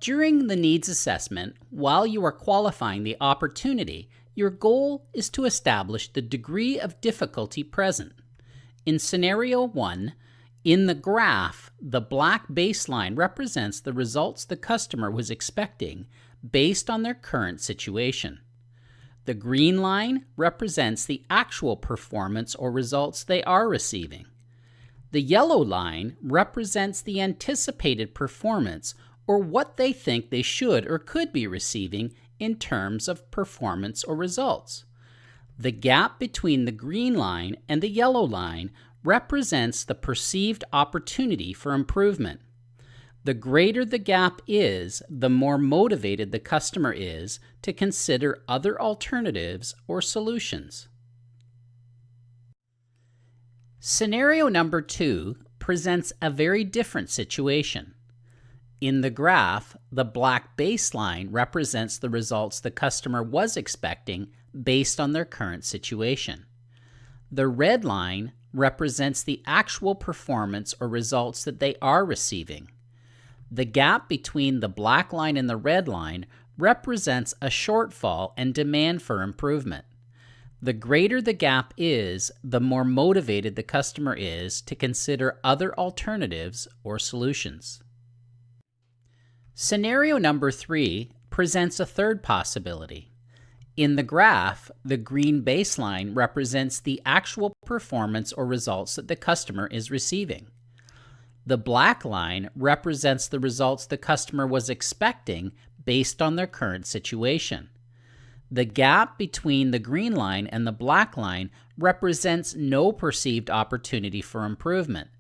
During the needs assessment, while you are qualifying the opportunity, your goal is to establish the degree of difficulty present. In scenario 1, in the graph, the black baseline represents the results the customer was expecting based on their current situation. The green line represents the actual performance or results they are receiving. The yellow line represents the anticipated performance or what they think they should or could be receiving in terms of performance or results. The gap between the green line and the yellow line represents the perceived opportunity for improvement. The greater the gap is, the more motivated the customer is to consider other alternatives or solutions. Scenario number 2 presents a very different situation. In the graph, the black baseline represents the results the customer was expecting based on their current situation. The red line represents the actual performance or results that they are receiving. The gap between the black line and the red line represents a shortfall and demand for improvement. The greater the gap is, the more motivated the customer is to consider other alternatives or solutions. Scenario number 3 presents a third possibility. In the graph, the green baseline represents the actual performance or results that the customer is receiving. The black line represents the results the customer was expecting based on their current situation. The gap between the green line and the black line represents no perceived opportunity for improvement.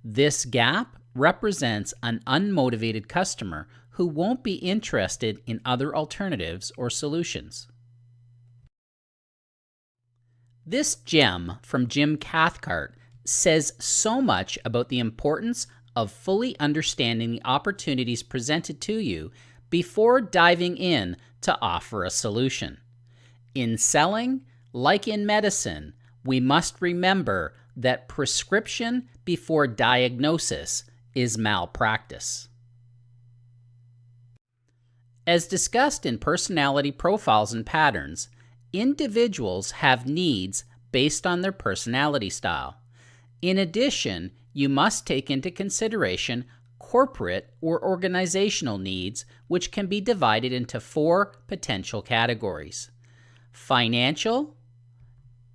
This gap represents an unmotivated customer who won't be interested in other alternatives or solutions. This gem from Jim Cathcart says so much about the importance of fully understanding the opportunities presented to you before diving in to offer a solution. In selling, like in medicine, we must remember that prescription before diagnosis is malpractice. As discussed in Personality Profiles and Patterns, individuals have needs based on their personality style. In addition, you must take into consideration corporate or organizational needs, which can be divided into 4 potential categories: financial,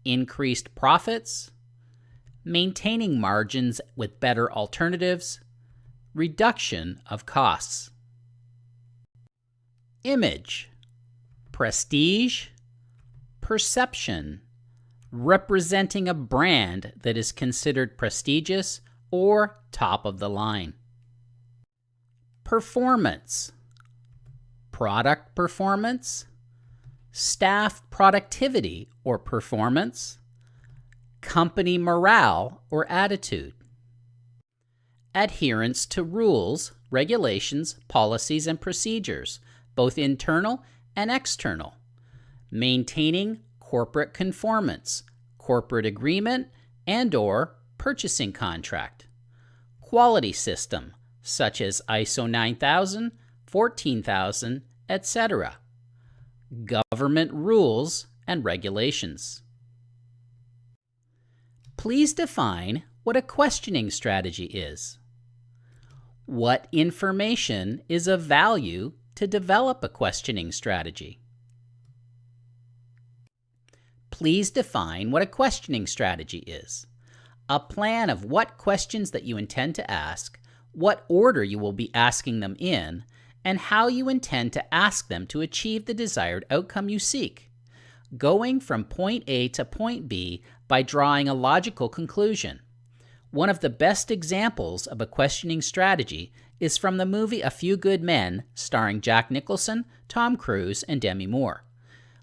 increased profits, maintaining margins with better alternatives, reduction of costs. Image, prestige, perception, representing a brand that is considered prestigious or top of the line. Performance, product performance, staff productivity or performance, company morale or attitude. Adherence to rules, regulations, policies, and procedures, both internal and external. Maintaining corporate conformance, corporate agreement, and/or purchasing contract. Quality system, such as ISO 9000, 14000, etc. Government rules and regulations. Please define what a questioning strategy is. What information is of value to develop a questioning strategy? Please define what a questioning strategy is. A plan of what questions that you intend to ask, what order you will be asking them in, and how you intend to ask them to achieve the desired outcome you seek. Going from point A to point B by drawing a logical conclusion. One of the best examples of a questioning strategy is from the movie A Few Good Men, starring Jack Nicholson, Tom Cruise, and Demi Moore.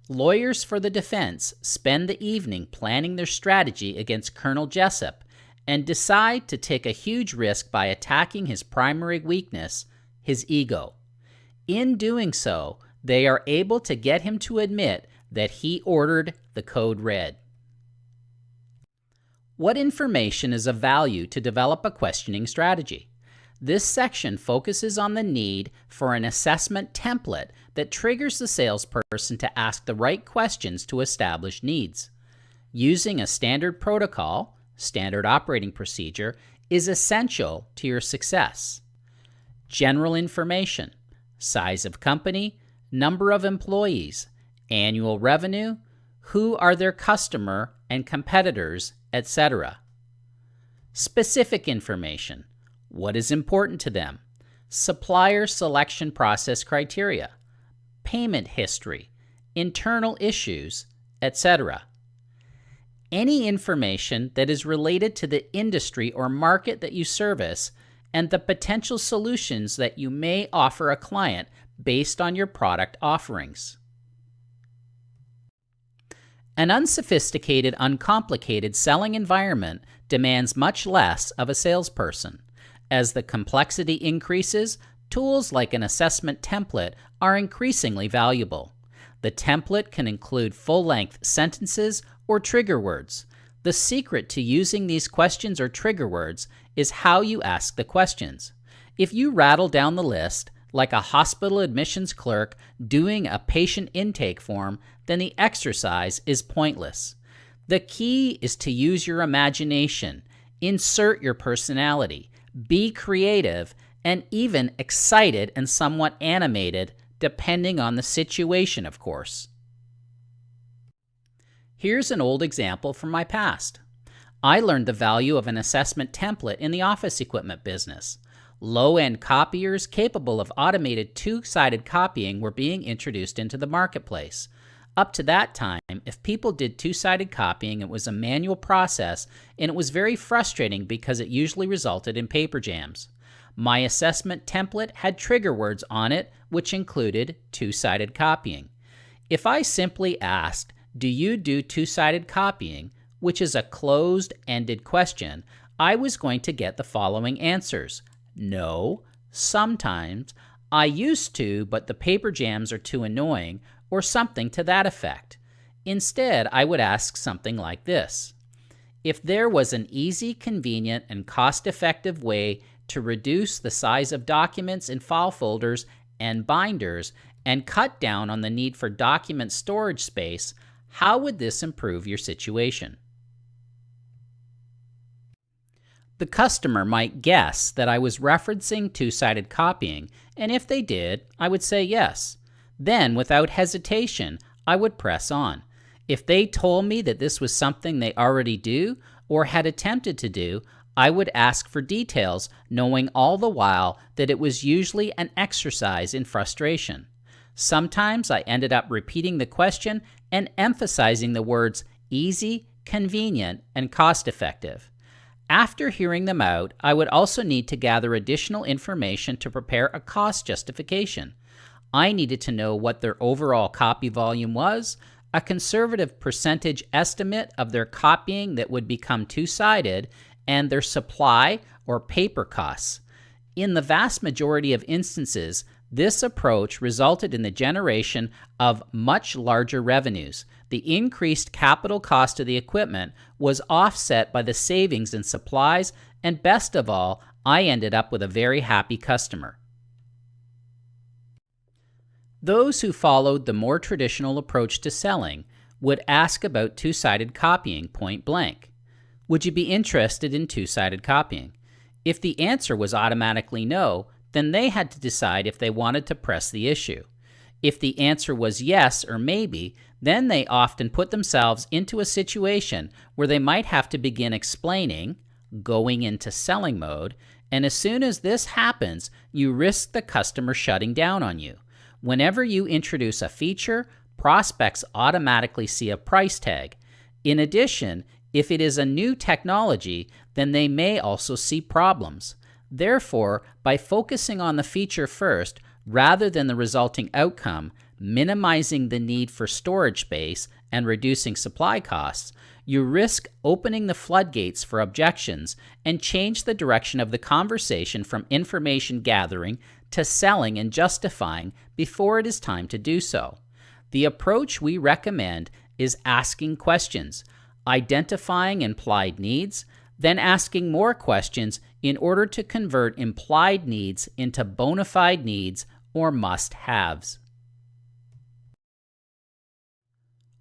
Lawyers for the defense spend the evening planning their strategy against Colonel Jessup and decide to take a huge risk by attacking his primary weakness, his ego. In doing so, they are able to get him to admit that he ordered the code red. What information is of value to develop a questioning strategy? This section focuses on the need for an assessment template that triggers the salesperson to ask the right questions to establish needs. Using a standard protocol, standard operating procedure, is essential to your success. General information: size of company, number of employees, annual revenue, who are their customer and competitors, etc. Specific information: what is important to them, supplier selection process criteria, payment history, internal issues, etc. Any information that is related to the industry or market that you service and the potential solutions that you may offer a client based on your product offerings. An unsophisticated, uncomplicated selling environment demands much less of a salesperson. As the complexity increases, tools like an assessment template are increasingly valuable. The template can include full-length sentences or trigger words. The secret to using these questions or trigger words is how you ask the questions. If you rattle down the list like a hospital admissions clerk doing a patient intake form, then the exercise is pointless. The key is to use your imagination, insert your personality, be creative, and even excited and somewhat animated, depending on the situation, of course. Here's an old example from my past. I learned the value of an assessment template in the office equipment business. Low-end copiers capable of automated two-sided copying were being introduced into the marketplace. Up to that time, if people did two-sided copying, it was a manual process, and it was very frustrating because it usually resulted in paper jams. My assessment template had trigger words on it, which included two-sided copying. If I simply asked, "Do you do two-sided copying?" which is a closed-ended question, I was going to get the following answers: no, sometimes, I used to, but the paper jams are too annoying, or something to that effect. Instead, I would ask something like this: if there was an easy, convenient, and cost-effective way to reduce the size of documents in file folders and binders and cut down on the need for document storage space, how would this improve your situation? The customer might guess that I was referencing two-sided copying, and if they did, I would say yes. Then, without hesitation, I would press on. If they told me that this was something they already do or had attempted to do, I would ask for details, knowing all the while that it was usually an exercise in frustration. Sometimes I ended up repeating the question and emphasizing the words easy, convenient, and cost-effective. After hearing them out, I would also need to gather additional information to prepare a cost justification. I needed to know what their overall copy volume was, a conservative percentage estimate of their copying that would become two-sided, and their supply or paper costs. In the vast majority of instances, this approach resulted in the generation of much larger revenues. The increased capital cost of the equipment was offset by the savings in supplies, and best of all, I ended up with a very happy customer. Those who followed the more traditional approach to selling would ask about two-sided copying point blank. Would you be interested in two-sided copying? If the answer was automatically no, then they had to decide if they wanted to press the issue. If the answer was yes or maybe, then they often put themselves into a situation where they might have to begin explaining, going into selling mode, and as soon as this happens, you risk the customer shutting down on you. Whenever you introduce a feature, prospects automatically see a price tag. In addition, if it is a new technology, then they may also see problems. Therefore, by focusing on the feature first, rather than the resulting outcome, minimizing the need for storage space and reducing supply costs, you risk opening the floodgates for objections and change the direction of the conversation from information gathering to selling and justifying before it is time to do so. The approach we recommend is asking questions, identifying implied needs, then asking more questions in order to convert implied needs into bona fide needs or must-haves.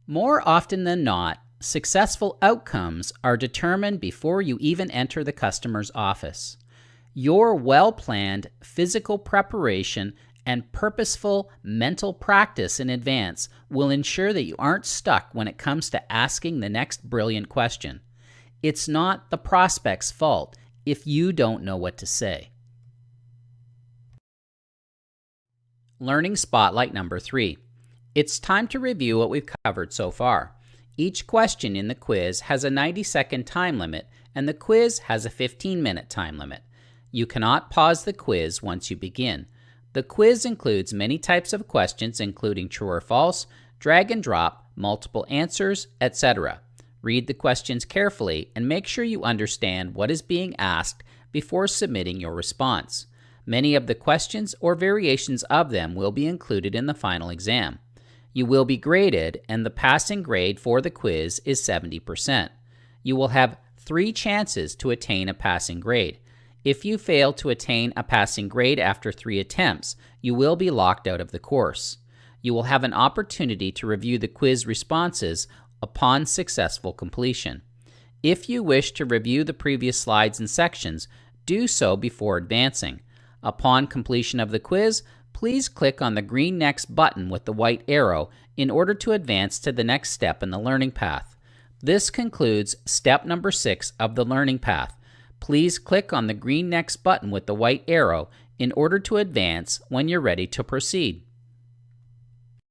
More often than not, successful outcomes are determined before you even enter the customer's office. Your well-planned physical preparation and purposeful mental practice in advance will ensure that you aren't stuck when it comes to asking the next brilliant question. It's not the prospect's fault if you don't know what to say. Learning Spotlight number 3. It's time to review what we've covered so far. Each question in the quiz has a 90-second time limit, and the quiz has a 15-minute time limit. You cannot pause the quiz once you begin. The quiz includes many types of questions, including true or false, drag and drop, multiple answers, etc. Read the questions carefully and make sure you understand what is being asked before submitting your response. Many of the questions or variations of them will be included in the final exam. You will be graded, and the passing grade for the quiz is 70%. You will have 3 chances to attain a passing grade. If you fail to attain a passing grade after 3 attempts, you will be locked out of the course. You will have an opportunity to review the quiz responses upon successful completion. If you wish to review the previous slides and sections, do so before advancing. Upon completion of the quiz, please click on the green Next button with the white arrow in order to advance to the next step in the learning path. This concludes step number 6 of the learning path. Please click on the green Next button with the white arrow in order to advance when you're ready to proceed.